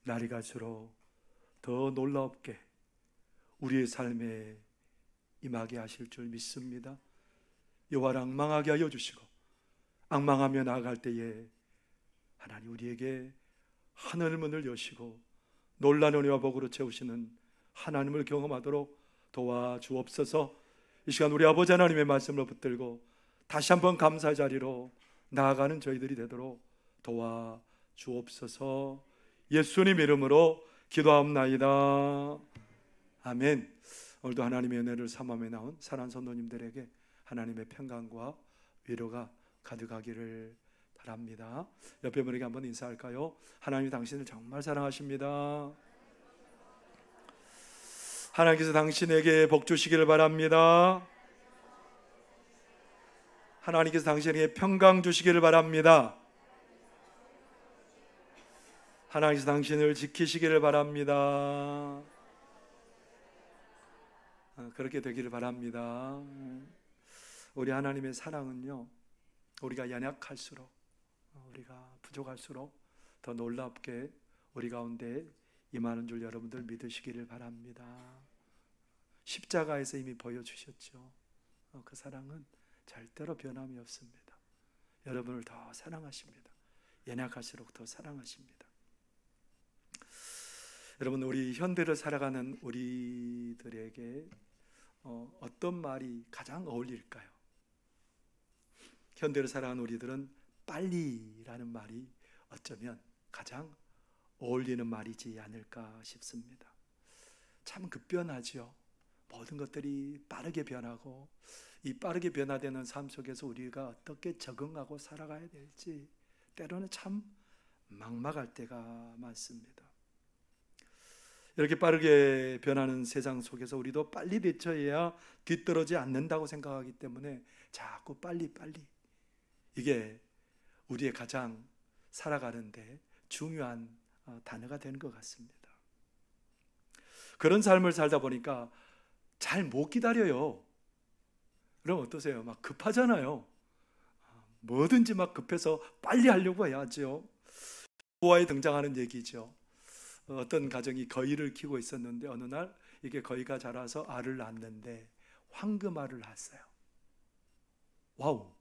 날이 갈수록 더 놀랍게 우리의 삶에 임하게 하실 줄 믿습니다. 여호와를 앙망하게 하여 주시고 앙망하며 나아갈 때에 하나님 우리에게 하늘문을 여시고 놀라운 은혜와 복으로 채우시는 하나님을 경험하도록 도와주옵소서. 이 시간 우리 아버지 하나님의 말씀을 붙들고 다시 한번 감사의 자리로 나아가는 저희들이 되도록 도와주옵소서. 예수님 이름으로 기도하옵나이다. 아멘. 오늘도 하나님의 은혜를 삼함에 나온 사랑하는 성도님들에게 하나님의 평강과 위로가 가득하기를 바랍니다. 옆에 분에게 한번 인사할까요? 하나님이 당신을 정말 사랑하십니다. 하나님께서 당신에게 복 주시기를 바랍니다. 하나님께서 당신에게 평강 주시기를 바랍니다. 하나님께서 당신을 지키시기를 바랍니다. 그렇게 되기를 바랍니다. 우리 하나님의 사랑은요, 우리가 연약할수록, 우리가 부족할수록 더 놀랍게 우리 가운데 임하는 줄 여러분들 믿으시기를 바랍니다. 십자가에서 이미 보여주셨죠. 그 사랑은 절대로 변함이 없습니다. 여러분을 더 사랑하십니다. 연약할수록 더 사랑하십니다. 여러분, 우리 현대를 살아가는 우리들에게 어떤 말이 가장 어울릴까요? 현대를 살아가는 우리들은 빨리라는 말이 어쩌면 가장 어울리는 말이지 않을까 싶습니다. 참 급변하죠. 모든 것들이 빠르게 변하고 이 빠르게 변화되는 삶 속에서 우리가 어떻게 적응하고 살아가야 될지 때로는 참 막막할 때가 많습니다. 이렇게 빠르게 변하는 세상 속에서 우리도 빨리 대처해야 뒤떨어지지 않는다고 생각하기 때문에 자꾸 빨리 이게 우리의 가장 살아가는데 중요한 단어가 되는 것 같습니다. 그런 삶을 살다 보니까 잘 못 기다려요. 그럼 어떠세요? 막 급하잖아요. 뭐든지 막 급해서 빨리 하려고 해야죠. 부화에 등장하는 얘기죠. 어떤 가정이 거위를 키우고 있었는데 어느 날 이게 거위가 자라서 알을 낳았는데 황금알을 낳았어요. 와우!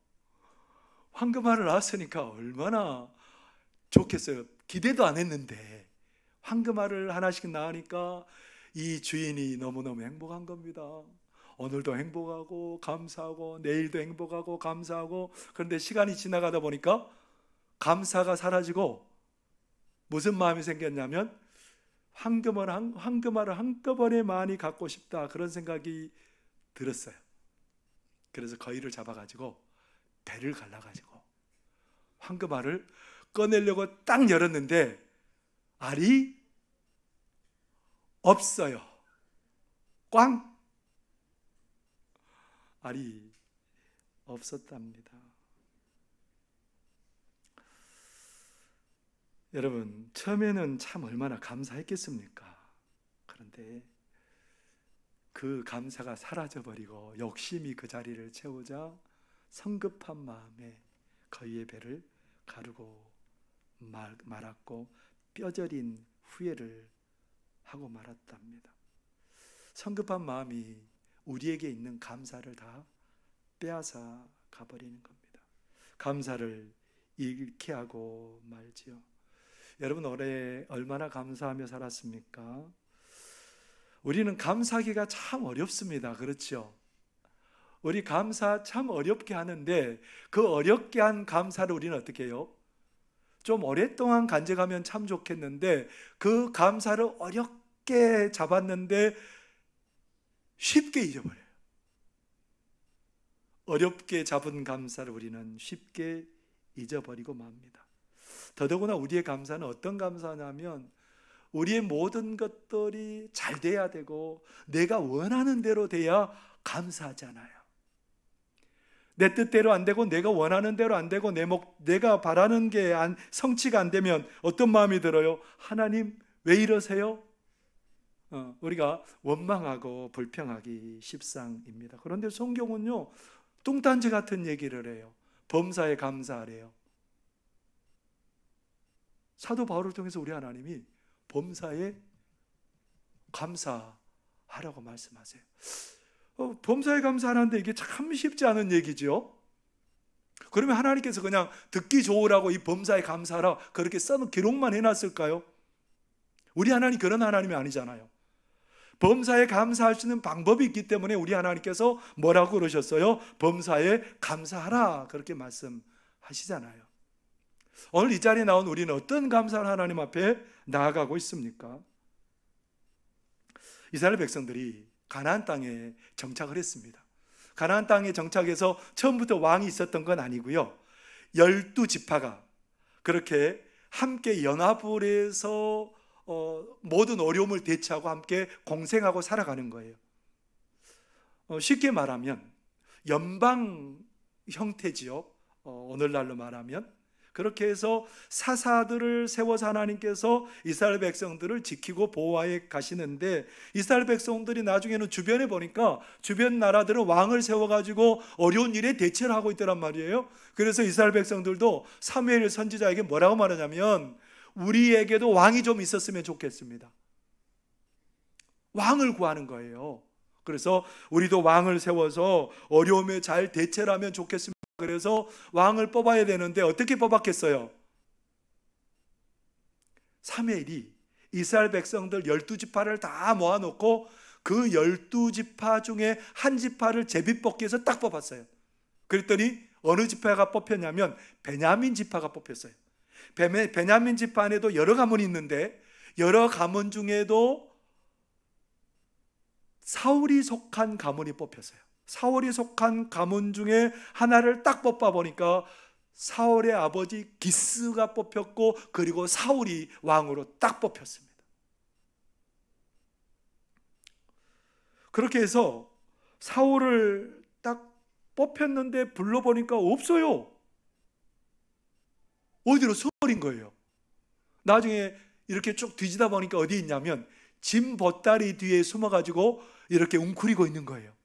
황금알을 낳았으니까 얼마나 좋겠어요. 기대도 안 했는데 황금알을 하나씩 낳으니까 이 주인이 너무너무 행복한 겁니다. 오늘도 행복하고 감사하고 내일도 행복하고 감사하고. 그런데 시간이 지나가다 보니까 감사가 사라지고 무슨 마음이 생겼냐면 황금알을 한꺼번에 많이 갖고 싶다, 그런 생각이 들었어요. 그래서 거위를 잡아가지고 배를 갈라가지고 황금알을 꺼내려고 딱 열었는데 알이 없어요. 꽝! 알이 없었답니다. 여러분, 처음에는 참 얼마나 감사했겠습니까? 그런데 그 감사가 사라져버리고 욕심이 그 자리를 채우자 성급한 마음에 거위의 배를 가르고 말았고 뼈저린 후회를 하고 말았답니다. 성급한 마음이 우리에게 있는 감사를 다 빼앗아 가버리는 겁니다. 감사를 잃게 하고 말지요. 여러분, 올해 얼마나 감사하며 살았습니까? 우리는 감사하기가 참 어렵습니다. 그렇죠? 우리 감사 참 어렵게 하는데 그 어렵게 한 감사를 우리는 어떻게 해요? 좀 오랫동안 간직하면 참 좋겠는데 그 감사를 어렵게 잡았는데 쉽게 잊어버려요. 어렵게 잡은 감사를 우리는 쉽게 잊어버리고 맙니다. 더더구나 우리의 감사는 어떤 감사냐면 우리의 모든 것들이 잘 돼야 되고 내가 원하는 대로 돼야 감사하잖아요. 내 뜻대로 안 되고 내가 원하는 대로 안 되고 내가 바라는 게 성취가 안 되면 어떤 마음이 들어요? 하나님 왜 이러세요? 우리가 원망하고 불평하기 십상입니다. 그런데 성경은요, 뚱딴지 같은 얘기를 해요. 범사에 감사하래요. 사도 바울을 통해서 우리 하나님이 범사에 감사하라고 말씀하세요. 범사에 감사하는데 이게 참 쉽지 않은 얘기죠. 그러면 하나님께서 그냥 듣기 좋으라고 이 범사에 감사하라 그렇게 써놓은 기록만 해놨을까요? 우리 하나님 그런 하나님이 아니잖아요. 범사에 감사할 수 있는 방법이 있기 때문에 우리 하나님께서 뭐라고 그러셨어요? 범사에 감사하라 그렇게 말씀하시잖아요. 오늘 이 자리에 나온 우리는 어떤 감사를 하나님 앞에 나아가고 있습니까? 이스라엘 백성들이 가나안 땅에 정착을 했습니다. 가나안 땅에 정착해서 처음부터 왕이 있었던 건 아니고요. 12지파가 그렇게 함께 연합을 해서 모든 어려움을 대처하고 함께 공생하고 살아가는 거예요. 쉽게 말하면 연방 형태지요. 오늘날로 말하면 그렇게 해서 사사들을 세워서 하나님께서 이스라엘 백성들을 지키고 보호하여 가시는데, 이스라엘 백성들이 나중에는 주변에 보니까 주변 나라들은 왕을 세워가지고 어려운 일에 대처를 하고 있더란 말이에요. 그래서 이스라엘 백성들도 사무엘 선지자에게 뭐라고 말하냐면, 우리에게도 왕이 좀 있었으면 좋겠습니다. 왕을 구하는 거예요. 그래서 우리도 왕을 세워서 어려움에 잘 대처를 하면 좋겠습니다. 그래서 왕을 뽑아야 되는데 어떻게 뽑았겠어요? 사무엘이 이스라엘 백성들 12지파를 다 모아놓고 그 12지파 중에 한 지파를 제비뽑기해서 딱 뽑았어요. 그랬더니 어느 지파가 뽑혔냐면 베냐민 지파가 뽑혔어요. 베냐민 지파 안에도 여러 가문이 있는데 여러 가문 중에도 사울이 속한 가문이 뽑혔어요. 사울이 속한 가문 중에 하나를 딱 뽑아 보니까 사울의 아버지 기스가 뽑혔고, 그리고 사울이 왕으로 딱 뽑혔습니다. 그렇게 해서 사울을 딱 뽑혔는데 불러보니까 없어요. 어디로 숨어버린 거예요. 나중에 이렇게 쭉 뒤지다 보니까 어디 있냐면 짐 보따리 뒤에 숨어가지고 이렇게 웅크리고 있는 거예요.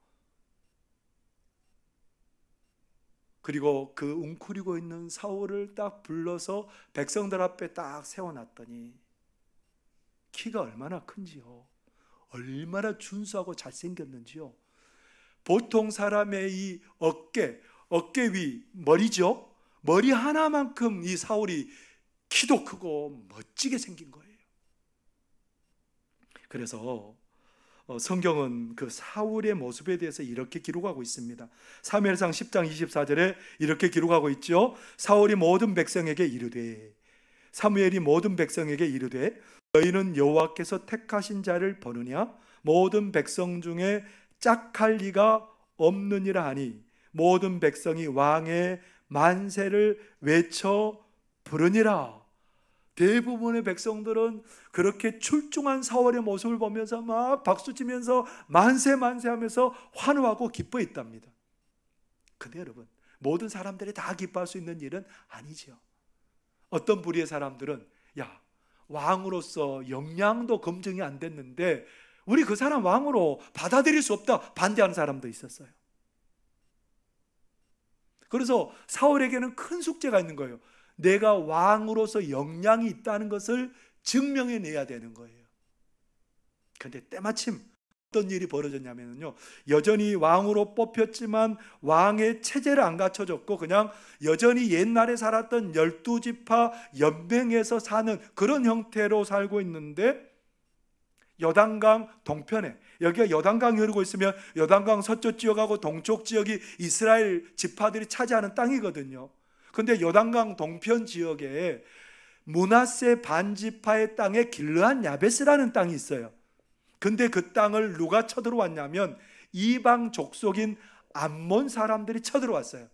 그리고 그 웅크리고 있는 사울을 딱 불러서 백성들 앞에 딱 세워놨더니 키가 얼마나 큰지요, 얼마나 준수하고 잘생겼는지요. 보통 사람의 이 어깨 위 머리죠, 머리 하나만큼 이 사울이 키도 크고 멋지게 생긴 거예요. 그래서 성경은 그 사울의 모습에 대해서 이렇게 기록하고 있습니다. 사무엘상 10장 24절에 이렇게 기록하고 있죠. 사울이 모든 백성에게 이르되, 사무엘이 모든 백성에게 이르되, 너희는 여호와께서 택하신 자를 보느냐? 모든 백성 중에 짝할 리가 없느니라 하니 모든 백성이 왕의 만세를 외쳐 부르니라. 대부분의 백성들은 그렇게 출중한 사울의 모습을 보면서 막 박수치면서 만세 만세 하면서 환호하고 기뻐했답니다. 근데 여러분, 모든 사람들이 다 기뻐할 수 있는 일은 아니죠. 어떤 부류의 사람들은 야, 왕으로서 역량도 검증이 안 됐는데 우리 그 사람 왕으로 받아들일 수 없다, 반대하는 사람도 있었어요. 그래서 사울에게는 큰 숙제가 있는 거예요. 내가 왕으로서 역량이 있다는 것을 증명해내야 되는 거예요. 그런데 때마침 어떤 일이 벌어졌냐면요, 여전히 왕으로 뽑혔지만 왕의 체제를 안 갖춰줬고 그냥 여전히 옛날에 살았던 12지파 연맹에서 사는 그런 형태로 살고 있는데, 요단강 동편에, 여기가 요단강이 흐르고 있으면 요단강 서쪽 지역하고 동쪽 지역이 이스라엘 지파들이 차지하는 땅이거든요. 근데 요단강 동편 지역에 므낫세 반지파의 땅에 길르앗 야베스라는 땅이 있어요. 근데 그 땅을 누가 쳐들어왔냐면 이방 족속인 암몬 사람들이 쳐들어왔어요.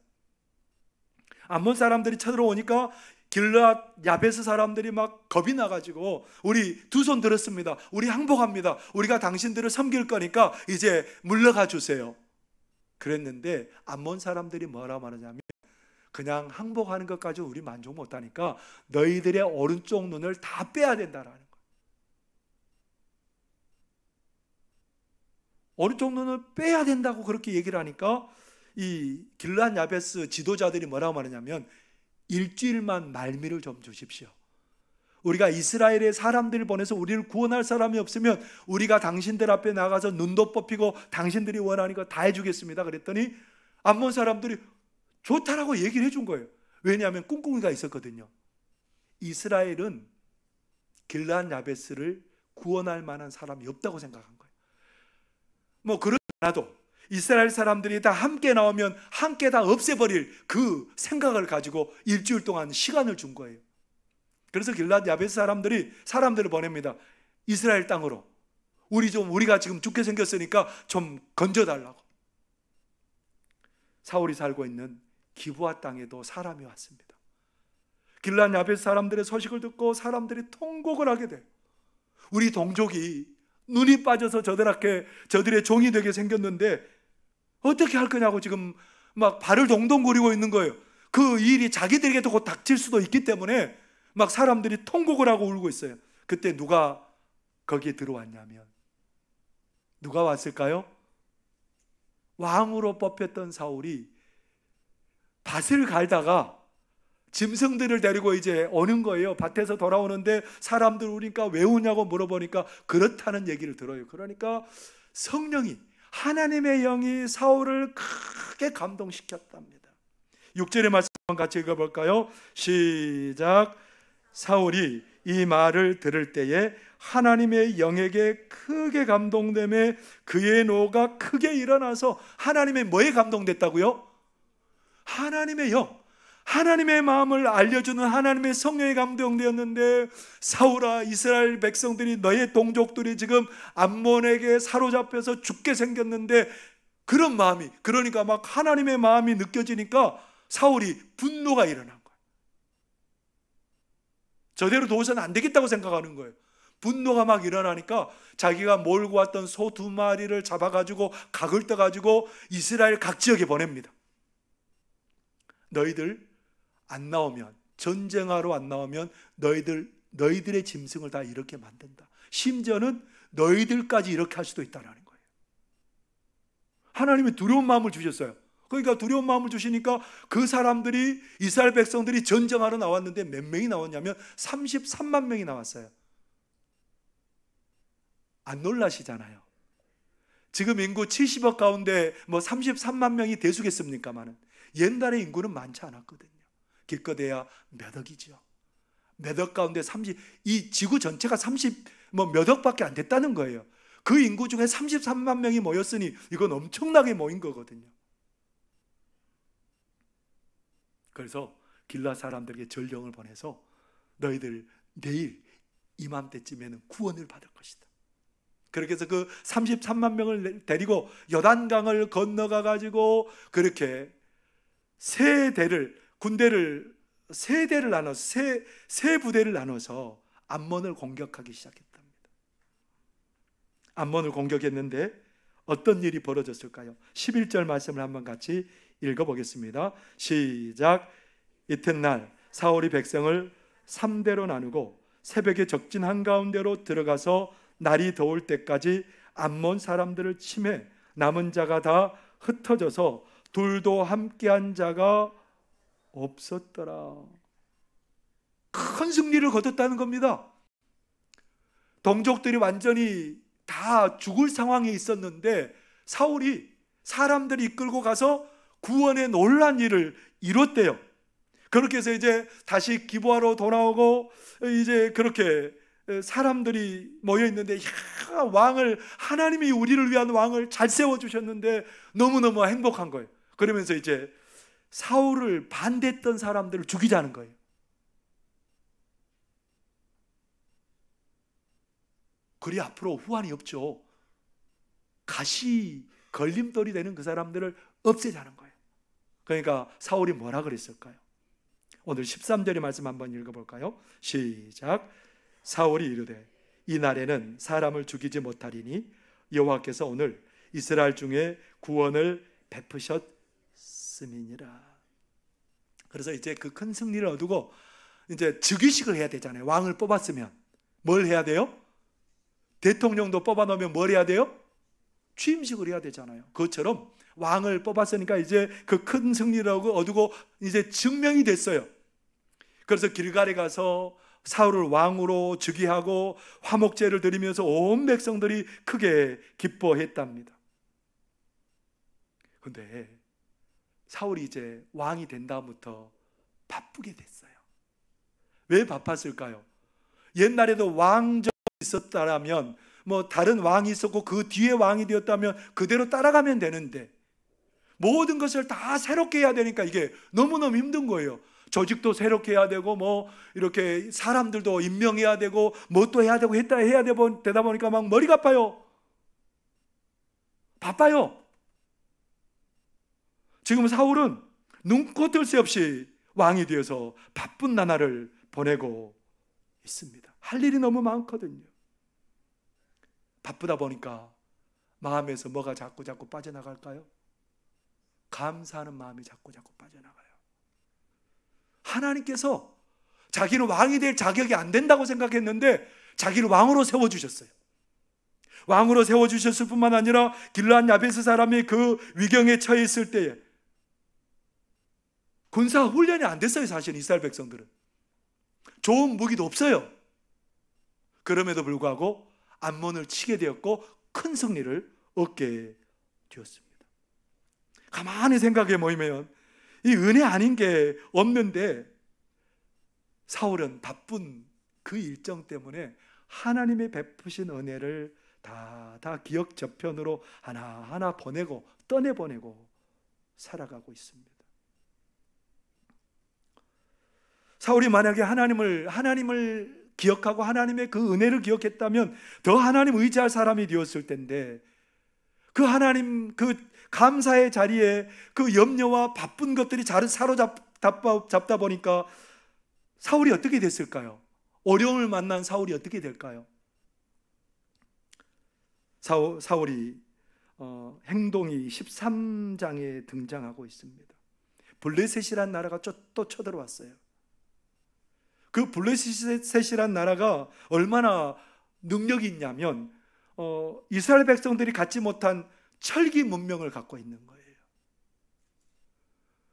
암몬 사람들이 쳐들어오니까 길르앗 야베스 사람들이 막 겁이 나가지고 우리 두 손 들었습니다. 우리 항복합니다. 우리가 당신들을 섬길 거니까 이제 물러가 주세요. 그랬는데 암몬 사람들이 뭐라 말하냐면, 그냥 항복하는 것까지 우리 만족 못하니까 너희들의 오른쪽 눈을 다 빼야 된다라는 거예요. 오른쪽 눈을 빼야 된다고 그렇게 얘기를 하니까 이 길르앗 야베스 지도자들이 뭐라고 말하냐면, 일주일만 말미를 좀 주십시오. 우리가 이스라엘의 사람들을 보내서 우리를 구원할 사람이 없으면 우리가 당신들 앞에 나가서 눈도 뽑히고 당신들이 원하니까 다 해주겠습니다. 그랬더니 암몬 사람들이 좋다라고 얘기를 해준 거예요. 왜냐하면 꿍꿍이가 있었거든요. 이스라엘은 길르앗 야베스를 구원할 만한 사람이 없다고 생각한 거예요. 뭐 그러지 않아도 이스라엘 사람들이 다 함께 나오면 함께 다 없애버릴 그 생각을 가지고 일주일 동안 시간을 준 거예요. 그래서 길르앗 야베스 사람들을 보냅니다. 이스라엘 땅으로. 우리가 지금 죽게 생겼으니까 좀 건져달라고. 사울이 살고 있는 기브아 땅에도 사람이 왔습니다. 길르앗 야베스 사람들의 소식을 듣고 사람들이 통곡을 하게 돼요. 우리 동족이 눈이 빠져서 저들의 종이 되게 생겼는데 어떻게 할 거냐고 지금 막 발을 동동 구르고 있는 거예요. 그 일이 자기들에게도 곧 닥칠 수도 있기 때문에 막 사람들이 통곡을 하고 울고 있어요. 그때 누가 거기에 들어왔냐면, 누가 왔을까요? 왕으로 뽑혔던 사울이 밭을 갈다가 짐승들을 데리고 이제 오는 거예요. 밭에서 돌아오는데 사람들 우니까 왜 우냐고 물어보니까 그렇다는 얘기를 들어요. 그러니까 성령이, 하나님의 영이 사울을 크게 감동시켰답니다. 6절의 말씀 같이 읽어볼까요? 시작. 사울이 이 말을 들을 때에 하나님의 영에게 크게 감동되며 그의 노가 크게 일어나서, 하나님의 뭐에 감동됐다고요? 하나님의 영, 하나님의 마음을 알려주는 하나님의 성령에 감동되었는데, 사울아, 이스라엘 백성들이, 너의 동족들이 지금 암몬에게 사로잡혀서 죽게 생겼는데, 그런 마음이, 그러니까 막 하나님의 마음이 느껴지니까 사울이 분노가 일어난 거예요. 저대로 둬서는 안 되겠다고 생각하는 거예요. 분노가 막 일어나니까 자기가 몰고 왔던 소 2마리를 잡아가지고 각을 떠가지고 이스라엘 각 지역에 보냅니다. 너희들 안 나오면, 전쟁하러 안 나오면 너희들의 짐승을 다 이렇게 만든다. 심지어는 너희들까지 이렇게 할 수도 있다는 거예요. 하나님이 두려운 마음을 주셨어요. 그러니까 두려운 마음을 주시니까 그 사람들이, 이스라엘 백성들이 전쟁하러 나왔는데 몇 명이 나왔냐면 33만 명이 나왔어요. 안 놀라시잖아요. 지금 인구 70억 가운데 뭐 33만 명이 대수겠습니까마는 옛날의 인구는 많지 않았거든요. 기껏해야 몇 억이죠. 몇 억 가운데 이 지구 전체가 몇 억밖에 안 됐다는 거예요. 그 인구 중에 33만 명이 모였으니 이건 엄청나게 모인 거거든요. 그래서 길르앗 사람들에게 전령을 보내서 너희들 내일 이맘때쯤에는 구원을 받을 것이다. 그렇게 해서 그 33만 명을 데리고 요단강을 건너가 가지고 그렇게 세 부대를 나눠서 암몬을 공격하기 시작했답니다. 암몬을 공격했는데 어떤 일이 벌어졌을까요? 11절 말씀을 한번 같이 읽어보겠습니다. 시작. 이튿날 사울이 백성을 3대로 나누고 새벽에 적진 한가운데로 들어가서 날이 더울 때까지 암몬 사람들을 치매 남은 자가 다 흩어져서 둘도 함께한 자가 없었더라. 큰 승리를 거뒀다는 겁니다. 동족들이 완전히 다 죽을 상황에 있었는데 사울이 사람들이 이끌고 가서 구원의 놀란 일을 이뤘대요. 그렇게 해서 이제 다시 기브아로 돌아오고 이제 그렇게 사람들이 모여 있는데, 하나님이 우리를 위한 왕을 잘 세워주셨는데 너무너무 행복한 거예요. 그러면서 이제 사울을 반대했던 사람들을 죽이자는 거예요. 그리 앞으로 후환이 없죠. 가시 걸림돌이 되는 그 사람들을 없애자는 거예요. 그러니까 사울이 뭐라 그랬을까요? 오늘 13절의 말씀 한번 읽어볼까요? 시작. 사울이 이르되 이 날에는 사람을 죽이지 못하리니 여호와께서 오늘 이스라엘 중에 구원을 베푸셨음이니라. 그래서 이제 그 큰 승리를 얻고 이제 즉위식을 해야 되잖아요. 왕을 뽑았으면 뭘 해야 돼요? 대통령도 뽑아놓으면 뭘 해야 돼요? 취임식을 해야 되잖아요. 그것처럼 왕을 뽑았으니까 이제 그 큰 승리를 얻고 이제 증명이 됐어요. 그래서 길갈에 가서 사울을 왕으로 즉위하고 화목제를 드리면서 온 백성들이 크게 기뻐했답니다. 그런데 사울이 이제 왕이 된 다음부터 바쁘게 됐어요. 왜 바빴을까요? 옛날에도 왕정이 있었다면, 다른 왕이 있었고 그 뒤에 왕이 되었다면 그대로 따라가면 되는데, 모든 것을 다 새롭게 해야 되니까 이게 너무너무 힘든 거예요. 조직도 새롭게 해야 되고, 이렇게 사람들도 임명해야 되고, 또 해야 되고, 되다 보니까 막 머리가 아파요. 바빠요. 지금 사울은 눈코 뜰 새 없이 왕이 되어서 바쁜 나날을 보내고 있습니다. 할 일이 너무 많거든요. 바쁘다 보니까 마음에서 뭐가 자꾸 빠져나갈까요? 감사하는 마음이 자꾸 빠져나가요. 하나님께서 자기는 왕이 될 자격이 안 된다고 생각했는데 자기를 왕으로 세워주셨어요. 왕으로 세워주셨을 뿐만 아니라 길르앗 야베스 사람이 그 위경에 처해 있을 때에 군사 훈련이 안 됐어요. 사실 이스라엘 백성들은 좋은 무기도 없어요. 그럼에도 불구하고 암몬을 치게 되었고 큰 승리를 얻게 되었습니다. 가만히 생각해 보면 이 은혜 아닌 게 없는데, 사울은 바쁜 그 일정 때문에 하나님의 베푸신 은혜를 다 기억 저편으로 하나하나 떠내보내고 살아가고 있습니다. 사울이 만약에 하나님을 기억하고 하나님의 그 은혜를 기억했다면 더 하나님 의지할 사람이 되었을 텐데, 그 하나님 그 감사의 자리에 그 염려와 바쁜 것들이 사로잡다 보니까 사울이 어떻게 됐을까요? 어려움을 만난 사울이 어떻게 될까요? 사울이 행동이 13장에 등장하고 있습니다. 블레셋이란 나라가 또 쳐들어왔어요. 그 블레셋이란 나라가 얼마나 능력이 있냐면 이스라엘 백성들이 갖지 못한 철기 문명을 갖고 있는 거예요.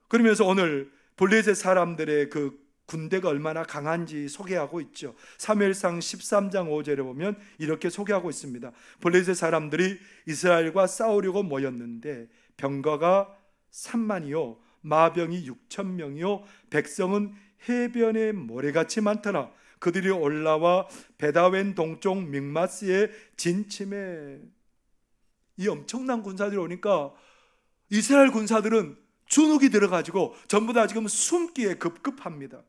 그러면서 오늘 블레셋 사람들의 그 군대가 얼마나 강한지 소개하고 있죠. 사무엘상 13장 5절에 보면 이렇게 소개하고 있습니다. 블레셋 사람들이 이스라엘과 싸우려고 모였는데 병거가 3만이요 마병이 6,000명이요 백성은 해변에 모래같이 많더라. 그들이 올라와 베다웬 동쪽 믹마스에 진침해. 이 엄청난 군사들이 오니까 이스라엘 군사들은 주눅이 들어가지고 전부 다 지금 숨기에 급급합니다.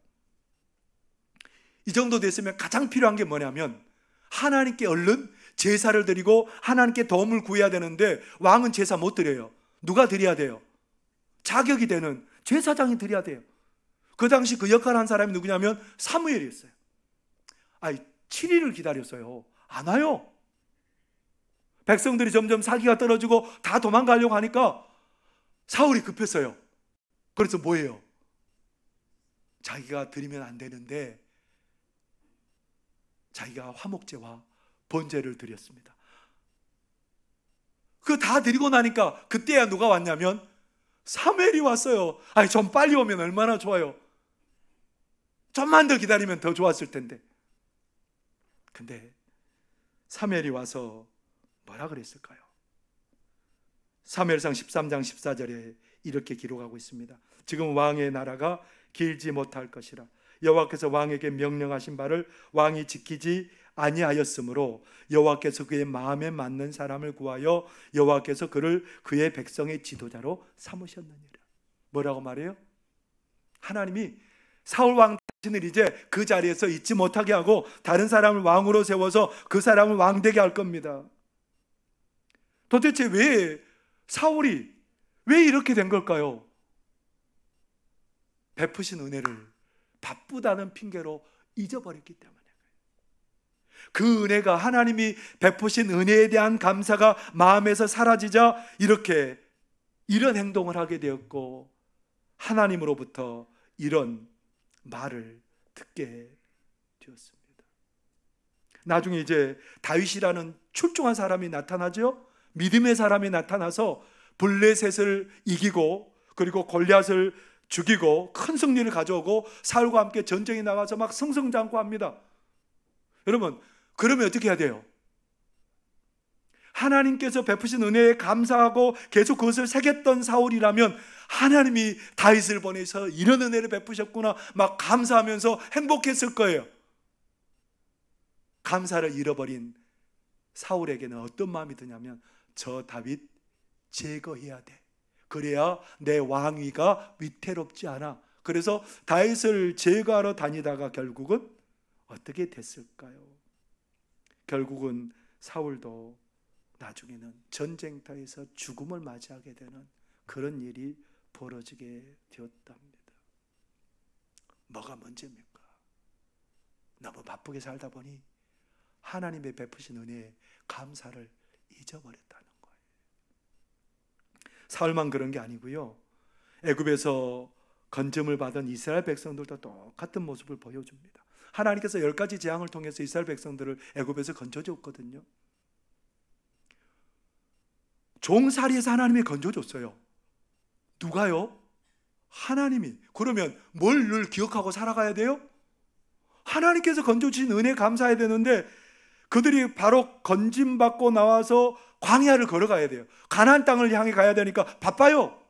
이 정도 됐으면 가장 필요한 게 뭐냐면 하나님께 얼른 제사를 드리고 하나님께 도움을 구해야 되는데, 왕은 제사 못 드려요. 누가 드려야 돼요? 자격이 되는 제사장이 드려야 돼요. 그 당시 그 역할을 한 사람이 누구냐면 사무엘이었어요. 7일을 기다렸어요. 안 와요. 백성들이 점점 사기가 떨어지고 다 도망가려고 하니까 사울이 급했어요. 그래서 뭐예요? 자기가 드리면 안 되는데 자기가 화목제와 번제를 드렸습니다. 그거 다 드리고 나니까 그때야 누가 왔냐면 사무엘이 왔어요. 좀 빨리 오면 얼마나 좋아요. 좀만 더 기다리면 더 좋았을 텐데. 근데 사무엘이 와서 뭐라 그랬을까요? 사무엘상 13장 14절에 이렇게 기록하고 있습니다. 지금 왕의 나라가 길지 못할 것이라. 여호와께서 왕에게 명령하신 바를 왕이 지키지 아니하였으므로 여호와께서 그의 마음에 맞는 사람을 구하여 여호와께서 그를 그의 백성의 지도자로 삼으셨느니라. 뭐라고 말해요? 하나님이 사울 왕 자신을 이제 그 자리에서 있지 못하게 하고 다른 사람을 왕으로 세워서 그 사람을 왕되게 할 겁니다. 도대체 왜 사울이 왜 이렇게 된 걸까요? 베푸신 은혜를 바쁘다는 핑계로 잊어버렸기 때문에. 그 은혜가, 하나님이 베푸신 은혜에 대한 감사가 마음에서 사라지자 이런 행동을 하게 되었고, 하나님으로부터 이런 말을 듣게 되었습니다. 나중에 이제 다윗이라는 출중한 사람이 나타나죠. 믿음의 사람이 나타나서 블레셋을 이기고 그리고 골리앗을 죽이고 큰 승리를 가져오고 사울과 함께 전쟁에 나가서 막 승승장구합니다. 여러분, 그러면 어떻게 해야 돼요? 하나님께서 베푸신 은혜에 감사하고 계속 그것을 새겼던 사울이라면 하나님이 다윗을 보내서 이런 은혜를 베푸셨구나 막 감사하면서 행복했을 거예요. 감사를 잃어버린 사울에게는 어떤 마음이 드냐면, 저 다윗 제거해야 돼. 그래야 내 왕위가 위태롭지 않아. 그래서 다윗을 제거하러 다니다가 결국은 어떻게 됐을까요? 결국은 사울도 나중에는 전쟁터에서 죽음을 맞이하게 되는 그런 일이 벌어지게 되었답니다. 뭐가 문제입니까? 너무 바쁘게 살다 보니 하나님의 베푸신 은혜에 감사를 잊어버렸다는 거예요. 사울만 그런 게 아니고요, 애굽에서 건짐을 받은 이스라엘 백성들도 똑같은 모습을 보여줍니다. 하나님께서 10가지 재앙을 통해서 이스라엘 백성들을 애굽에서 건져줬거든요. 종살이에서 하나님이 건져줬어요. 누가요? 하나님이. 그러면 뭘 늘 기억하고 살아가야 돼요? 하나님께서 건져주신 은혜 감사해야 되는데, 그들이 바로 건짐받고 나와서 광야를 걸어가야 돼요. 가나안 땅을 향해 가야 되니까 바빠요.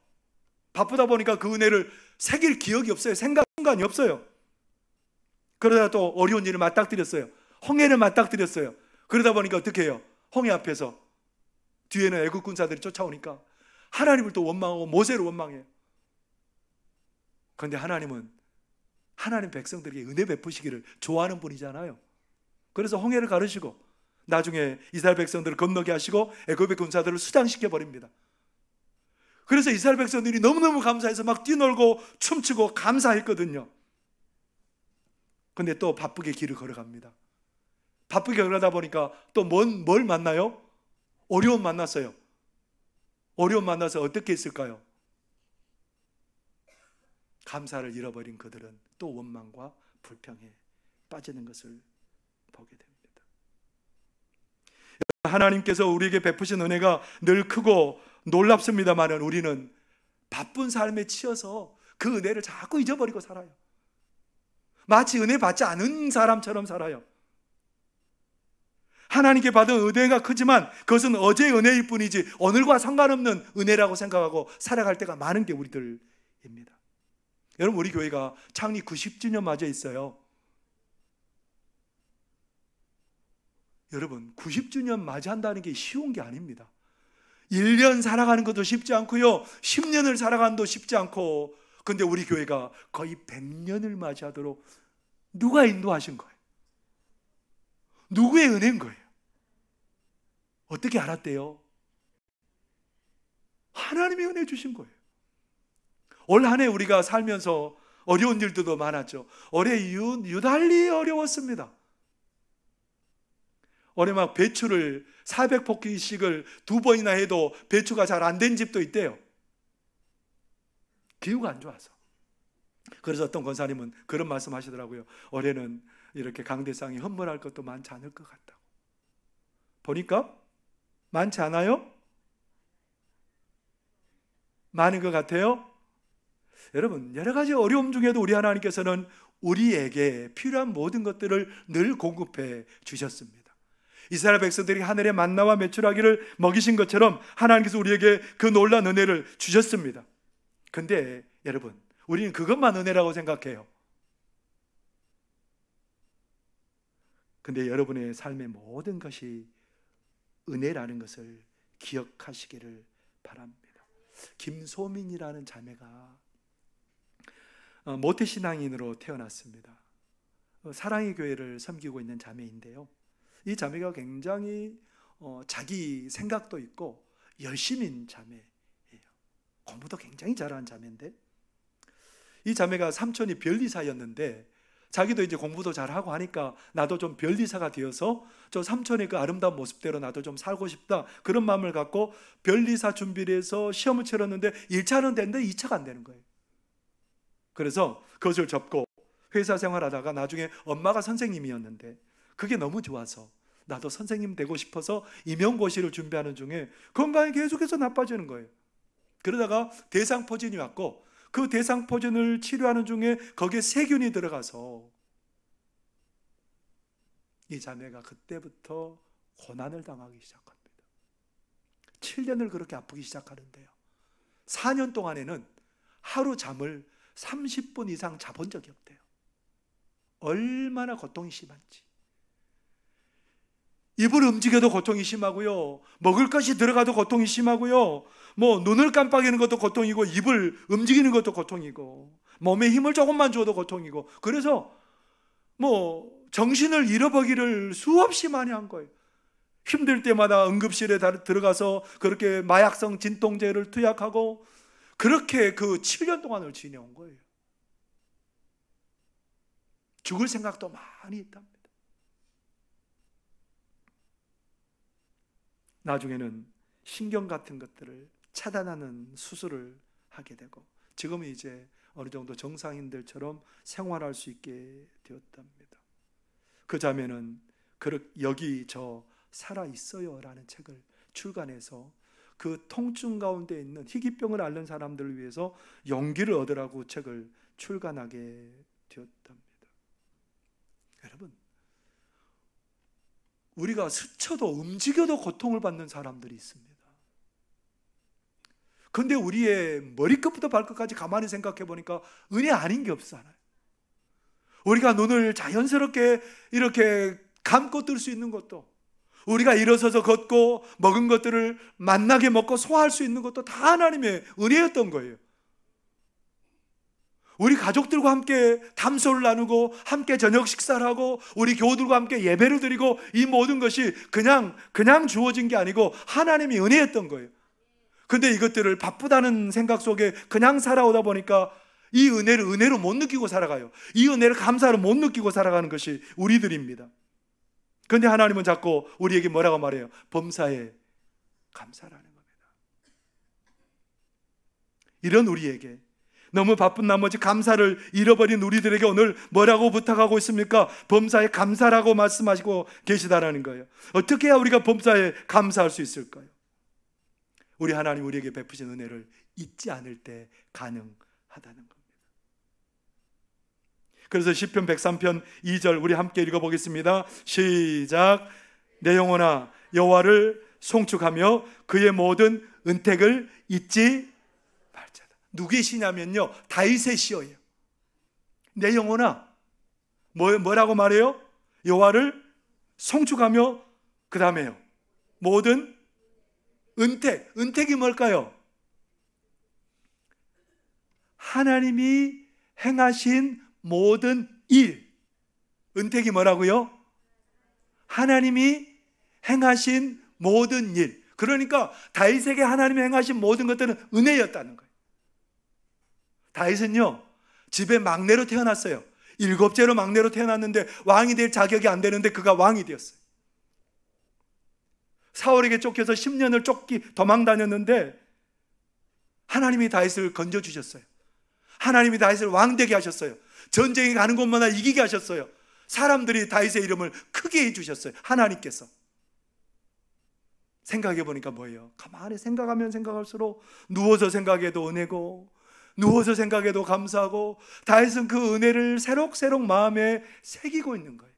바쁘다 보니까 그 은혜를 새길 기억이 없어요. 생각이 없어요. 그러다가 또 어려운 일을 맞닥뜨렸어요. 홍해를 맞닥뜨렸어요. 그러다 보니까 어떻게 해요? 홍해 앞에서 뒤에는 애국 군사들이 쫓아오니까 하나님을 또 원망하고 모세를 원망해요. 그런데 하나님은 하나님 백성들에게 은혜 베푸시기를 좋아하는 분이잖아요. 그래서 홍해를 가르시고 나중에 이스라엘 백성들을 건너게 하시고 애굽의 군사들을 수장시켜 버립니다. 그래서 이스라엘 백성들이 너무너무 감사해서 막 뛰놀고 춤추고 감사했거든요. 근데 또 바쁘게 길을 걸어갑니다. 바쁘게 걸어가다 보니까 또 뭘 만나요? 어려움 만났어요. 어려움 만나서 어떻게 했을까요? 감사를 잃어버린 그들은 또 원망과 불평에 빠지는 것을 보게 됩니다. 하나님께서 우리에게 베푸신 은혜가 늘 크고 놀랍습니다만 우리는 바쁜 삶에 치여서 그 은혜를 자꾸 잊어버리고 살아요. 마치 은혜 받지 않은 사람처럼 살아요. 하나님께 받은 은혜가 크지만 그것은 어제의 은혜일 뿐이지 오늘과 상관없는 은혜라고 생각하고 살아갈 때가 많은 게 우리들입니다. 여러분, 우리 교회가 창립 90주년 맞아 있어요. 여러분, 90주년 맞이한다는 게 쉬운 게 아닙니다. 1년 살아가는 것도 쉽지 않고요, 10년을 살아가는 것도 쉽지 않고, 근데 우리 교회가 거의 100년을 맞이하도록 누가 인도하신 거예요? 누구의 은혜인 거예요? 어떻게 알았대요? 하나님의 은혜 주신 거예요. 올 한 해 우리가 살면서 어려운 일들도 많았죠. 올해 유달리 어려웠습니다. 올해 막 배추를 400포기씩을 2번이나 해도 배추가 잘 안 된 집도 있대요. 기후가 안 좋아서. 그래서 어떤 권사님은 그런 말씀 하시더라고요. 올해는 이렇게 강대상이 헌물할 것도 많지 않을 것 같다고. 보니까 많지 않아요? 많은 것 같아요? 여러분, 여러 가지 어려움 중에도 우리 하나님께서는 우리에게 필요한 모든 것들을 늘 공급해 주셨습니다. 이스라엘 백성들이 하늘의 만나와 메추라기를 먹이신 것처럼 하나님께서 우리에게 그 놀라운 은혜를 주셨습니다. 근데 여러분, 우리는 그것만 은혜라고 생각해요. 근데 여러분의 삶의 모든 것이 은혜라는 것을 기억하시기를 바랍니다. 김소민이라는 자매가 모태신앙인으로 태어났습니다. 사랑의 교회를 섬기고 있는 자매인데요, 이 자매가 굉장히 자기 생각도 있고 열심인 자매예요. 공부도 굉장히 잘하는 자매인데, 이 자매가 삼촌이 변리사였는데 자기도 이제 공부도 잘하고 하니까 나도 좀 변리사가 되어서 저 삼촌의 그 아름다운 모습대로 나도 좀 살고 싶다, 그런 마음을 갖고 변리사 준비를 해서 시험을 치렀는데 1차는 됐는데 2차가 안 되는 거예요. 그래서 그것을 접고 회사 생활하다가 나중에 엄마가 선생님이었는데 그게 너무 좋아서 나도 선생님 되고 싶어서 임용고시를 준비하는 중에 건강이 계속해서 나빠지는 거예요. 그러다가 대상포진이 왔고 그 대상포진을 치료하는 중에 거기에 세균이 들어가서 이 자매가 그때부터 고난을 당하기 시작합니다. 7년을 그렇게 아프기 시작하는데요, 4년 동안에는 하루 잠을 30분 이상 자본 적이 없대요. 얼마나 고통이 심한지. 입을 움직여도 고통이 심하고요, 먹을 것이 들어가도 고통이 심하고요, 눈을 깜빡이는 것도 고통이고, 입을 움직이는 것도 고통이고, 몸에 힘을 조금만 줘도 고통이고, 그래서 정신을 잃어버리기를 수없이 많이 한 거예요. 힘들 때마다 응급실에 들어가서 그렇게 마약성 진통제를 투약하고, 그렇게 그 7년 동안을 지내온 거예요. 죽을 생각도 많이 했답니다. 나중에는 신경 같은 것들을 차단하는 수술을 하게 되고, 지금은 이제 어느 정도 정상인들처럼 생활할 수 있게 되었답니다. 그 자매는 여기 저 살아있어요 라는 책을 출간해서 그 통증 가운데 있는 희귀병을 앓는 사람들을 위해서 용기를 얻으라고 책을 출간하게 되었답니다. 여러분, 우리가 스쳐도 움직여도 고통을 받는 사람들이 있습니다. 그런데 우리의 머리끝부터 발끝까지 가만히 생각해 보니까 은혜 아닌 게 없잖아요. 우리가 눈을 자연스럽게 이렇게 감고 뜰 수 있는 것도, 우리가 일어서서 걷고 먹은 것들을 맛나게 먹고 소화할 수 있는 것도 다 하나님의 은혜였던 거예요. 우리 가족들과 함께 담소를 나누고 함께 저녁 식사를 하고 우리 교우들과 함께 예배를 드리고, 이 모든 것이 그냥 주어진 게 아니고 하나님의 은혜였던 거예요. 근데 이것들을 바쁘다는 생각 속에 그냥 살아오다 보니까 이 은혜를 은혜로 못 느끼고 살아가요. 이 은혜를 감사로 못 느끼고 살아가는 것이 우리들입니다. 그런데 하나님은 자꾸 우리에게 뭐라고 말해요? 범사에 감사라는 겁니다. 이런 우리에게, 너무 바쁜 나머지 감사를 잃어버린 우리들에게 오늘 뭐라고 부탁하고 있습니까? 범사에 감사라고 말씀하시고 계시다라는 거예요. 어떻게 해야 우리가 범사에 감사할 수 있을까요? 우리 하나님 우리에게 베푸신 은혜를 잊지 않을 때 가능하다는 겁니다. 그래서 시편 103편 2절 우리 함께 읽어보겠습니다. 시작. 내 영혼아 여호와를 송축하며 그의 모든 은택을 잊지 말자다. 누구의 시냐면요, 다윗의 시예요. 내 영혼아, 뭐라고 말해요? 여호와를 송축하며 그 다음에요, 모든 은택이 뭘까요? 하나님이 행하신 모든 일. 은택이 뭐라고요? 하나님이 행하신 모든 일. 그러니까 다윗에게 하나님이 행하신 모든 것들은 은혜였다는 거예요. 다윗은요, 집에 막내로 태어났어요. 7째로 막내로 태어났는데 왕이 될 자격이 안 되는데 그가 왕이 되었어요. 사울에게 쫓겨서 10년을 도망 다녔는데 하나님이 다윗을 건져주셨어요. 하나님이 다윗을 왕되게 하셨어요. 전쟁에 가는 곳마다 이기게 하셨어요. 사람들이 다윗의 이름을 크게 해주셨어요. 하나님께서. 생각해 보니까 뭐예요? 가만히 생각하면 생각할수록 누워서 생각해도 은혜고, 누워서 생각해도 감사하고, 다윗은 그 은혜를 새록새록 마음에 새기고 있는 거예요.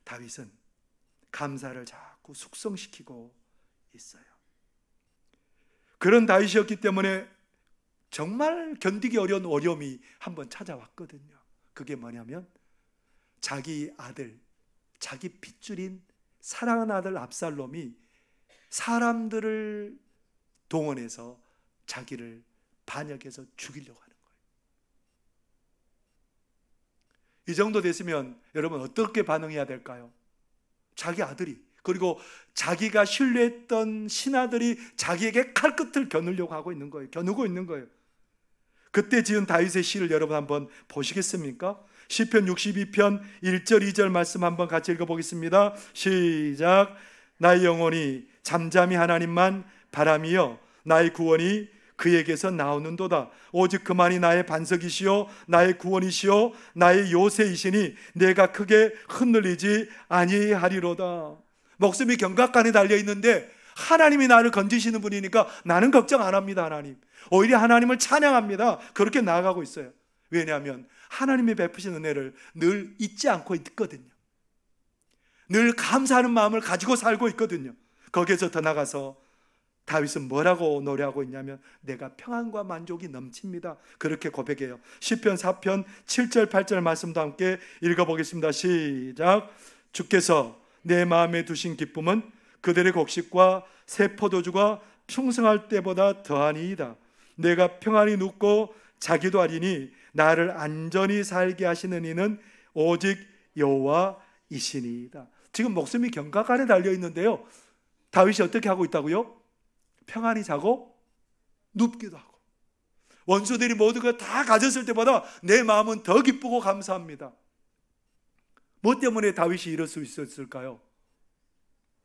다윗은 감사를 자꾸 숙성시키고 있어요. 그런 다윗이었기 때문에 정말 견디기 어려운 어려움이 한번 찾아왔거든요. 그게 뭐냐면 자기 아들, 자기 핏줄인 사랑하는 아들 압살롬이 사람들을 동원해서 자기를 반역해서 죽이려고 하는 거예요. 이 정도 됐으면 여러분 어떻게 반응해야 될까요? 자기 아들이, 그리고 자기가 신뢰했던 신하들이 자기에게 칼끝을 겨누려고 하고 있는 거예요. 겨누고 있는 거예요. 그때 지은 다윗의 시를 여러분 한번 보시겠습니까? 시편 62편 1절 2절 말씀 한번 같이 읽어보겠습니다. 시작. 나의 영혼이 잠잠히 하나님만 바라미여 나의 구원이 그에게서 나오는도다. 오직 그만이 나의 반석이시요 나의 구원이시요 나의 요새이시니 내가 크게 흔들리지 아니하리로다. 목숨이 경각간에 달려 있는데 하나님이 나를 건지시는 분이니까 나는 걱정 안 합니다. 하나님, 오히려 하나님을 찬양합니다. 그렇게 나아가고 있어요. 왜냐하면 하나님이 베푸신 은혜를 늘 잊지 않고 있거든요. 늘 감사하는 마음을 가지고 살고 있거든요. 거기에서 더 나가서 다윗은 뭐라고 노래하고 있냐면 내가 평안과 만족이 넘칩니다. 그렇게 고백해요. 시편 4편 7절 8절 말씀도 함께 읽어보겠습니다. 시작. 주께서 내 마음에 두신 기쁨은 그들의 곡식과 새 포도주가 풍성할 때보다 더하니이다. 내가 평안히 눕고 자기도 하리니 나를 안전히 살게 하시는 이는 오직 여호와이시니이다. 지금 목숨이 경각간에 달려 있는데요, 다윗이 어떻게 하고 있다고요? 평안히 자고 눕기도 하고, 원수들이 모두가 다 가졌을 때보다 내 마음은 더 기쁘고 감사합니다. 뭐 때문에 다윗이 이럴 수 있었을까요?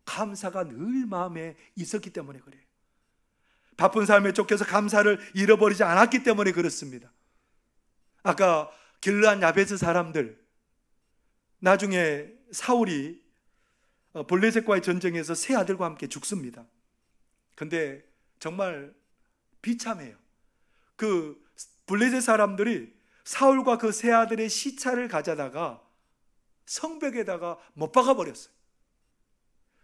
감사가 늘 마음에 있었기 때문에 그래요. 바쁜 삶에 쫓겨서 감사를 잃어버리지 않았기 때문에 그렇습니다. 아까 길르앗 야베스 사람들, 나중에 사울이 블레셋과의 전쟁에서 세 아들과 함께 죽습니다. 근데 정말 비참해요. 그 블레셋 사람들이 사울과 그 세 아들의 시차를 가져다가 성벽에다가 못 박아 버렸어요.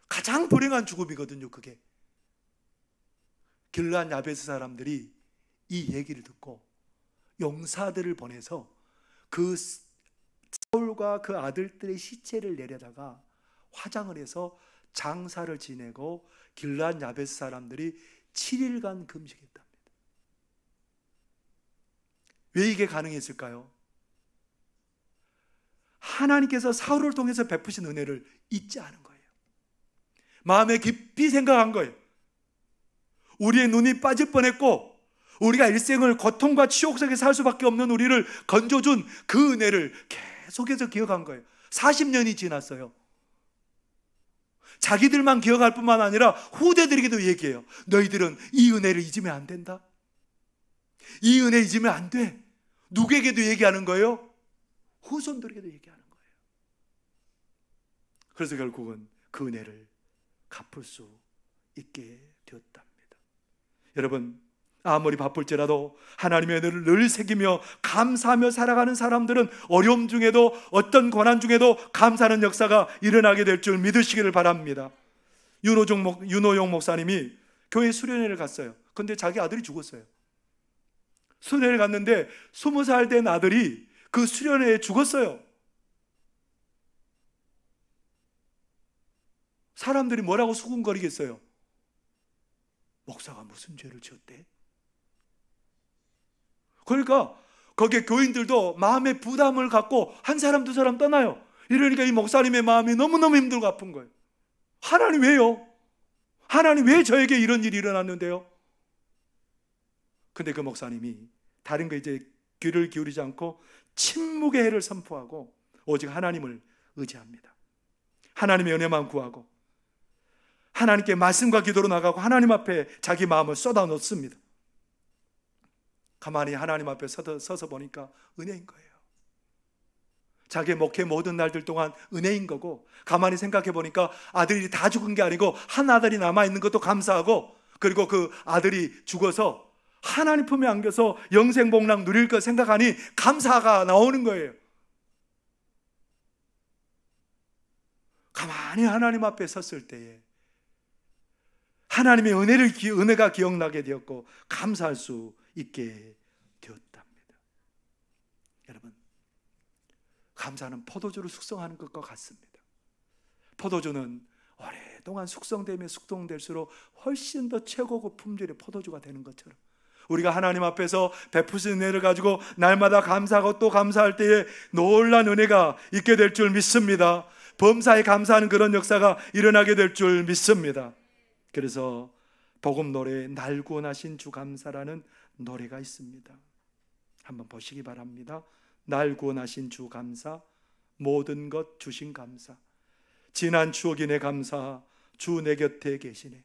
가장 불행한 죽음이거든요, 그게. 길르앗 야베스 사람들이 이 얘기를 듣고 용사들을 보내서 그 사울과 그 아들들의 시체를 내려다가 화장을 해서 장사를 지내고 길르앗 야베스 사람들이 7일간 금식했답니다. 왜 이게 가능했을까요? 하나님께서 사울을 통해서 베푸신 은혜를 잊지 않은 거예요. 마음에 깊이 생각한 거예요. 우리의 눈이 빠질 뻔했고 우리가 일생을 고통과 치욕 속에 살 수밖에 없는 우리를 건져준 그 은혜를 계속해서 기억한 거예요. 40년이 지났어요. 자기들만 기억할 뿐만 아니라 후대들에게도 얘기해요. 너희들은 이 은혜를 잊으면 안 된다. 이 은혜 잊으면 안 돼. 누구에게도 얘기하는 거예요? 후손들에게도 얘기하는 거예요. 그래서 결국은 그 은혜를 갚을 수 있게 되었답니다. 여러분, 아무리 바쁠지라도 하나님의 은혜를 늘 새기며 감사하며 살아가는 사람들은 어려움 중에도 어떤 고난 중에도 감사하는 역사가 일어나게 될 줄 믿으시기를 바랍니다. 윤호용 목사님이 교회 수련회를 갔어요. 근데 자기 아들이 죽었어요. 수련회를 갔는데 20살 된 아들이 그 수련회에 죽었어요. 사람들이 뭐라고 수군거리겠어요? 목사가 무슨 죄를 지었대? 그러니까 거기에 교인들도 마음의 부담을 갖고 한 사람 두 사람 떠나요. 이러니까 이 목사님의 마음이 너무너무 힘들고 아픈 거예요. 하나님 왜요? 하나님 왜 저에게 이런 일이 일어났는데요? 근데 그 목사님이 다른 거 이제 귀를 기울이지 않고 침묵의 해를 선포하고 오직 하나님을 의지합니다. 하나님의 은혜만 구하고 하나님께 말씀과 기도로 나가고 하나님 앞에 자기 마음을 쏟아 놓습니다. 가만히 하나님 앞에 서서 보니까 은혜인 거예요. 자기의 목회 모든 날들 동안 은혜인 거고, 가만히 생각해 보니까 아들이 다 죽은 게 아니고 한 아들이 남아있는 것도 감사하고, 그리고 그 아들이 죽어서 하나님 품에 안겨서 영생복락 누릴 것 생각하니 감사가 나오는 거예요. 가만히 하나님 앞에 섰을 때에 하나님의 은혜가 기억나게 되었고 감사할 수 있게 되었답니다. 여러분, 감사는 포도주를 숙성하는 것과 같습니다. 포도주는 오랫동안 숙성되면 숙성될수록 훨씬 더 최고급 품질의 포도주가 되는 것처럼 우리가 하나님 앞에서 베푸신 은혜를 가지고 날마다 감사하고 또 감사할 때에 놀라운 은혜가 있게 될 줄 믿습니다. 범사에 감사하는 그런 역사가 일어나게 될 줄 믿습니다. 그래서 복음 노래에 날 구원하신 주 감사라는 노래가 있습니다. 한번 보시기 바랍니다. 날 구원하신 주 감사, 모든 것 주신 감사, 지난 추억이 내 감사, 주 내 곁에 계시네.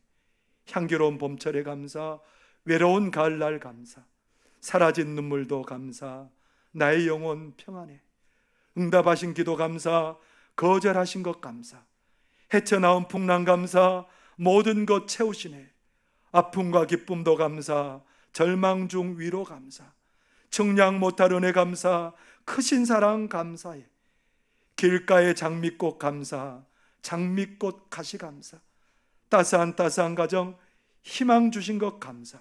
향기로운 봄철의 감사, 외로운 가을날 감사, 사라진 눈물도 감사, 나의 영혼 평안해. 응답하신 기도 감사, 거절하신 것 감사, 헤쳐나온 풍랑 감사, 모든 것 채우시네. 아픔과 기쁨도 감사, 절망 중 위로 감사, 청량 못할 은혜 감사, 크신 사랑 감사해. 길가의 장미꽃 감사, 장미꽃 가시 감사, 따스한 가정 희망 주신 것 감사,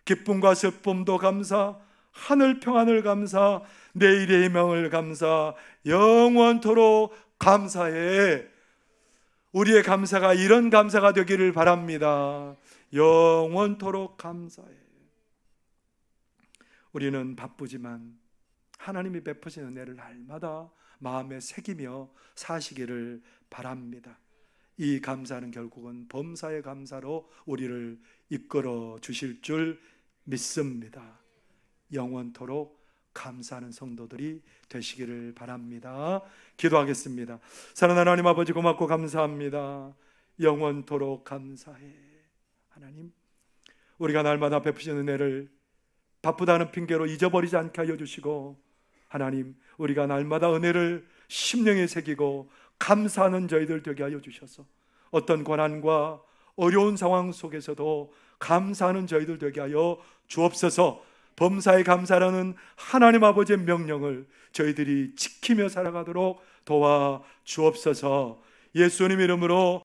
기쁨과 슬픔도 감사, 하늘 평안을 감사, 내일의 희망을 감사, 영원토록 감사해. 우리의 감사가 이런 감사가 되기를 바랍니다. 영원토록 감사해. 우리는 바쁘지만 하나님이 베푸신 은혜를 날마다 마음에 새기며 사시기를 바랍니다. 이 감사는 결국은 범사의 감사로 우리를 이끌어 주실 줄 믿습니다. 영원토록 감사하는 성도들이 되시기를 바랍니다. 기도하겠습니다. 사랑하는 하나님 아버지, 고맙고 감사합니다. 영원토록 감사해. 하나님, 우리가 날마다 베푸신 은혜를 바쁘다는 핑계로 잊어버리지 않게 하여 주시고, 하나님, 우리가 날마다 은혜를 심령에 새기고 감사하는 저희들 되게 하여 주셔서 어떤 고난과 어려운 상황 속에서도 감사하는 저희들 되게 하여 주옵소서. 범사에 감사라는 하나님 아버지의 명령을 저희들이 지키며 살아가도록 도와 주옵소서. 예수님 이름으로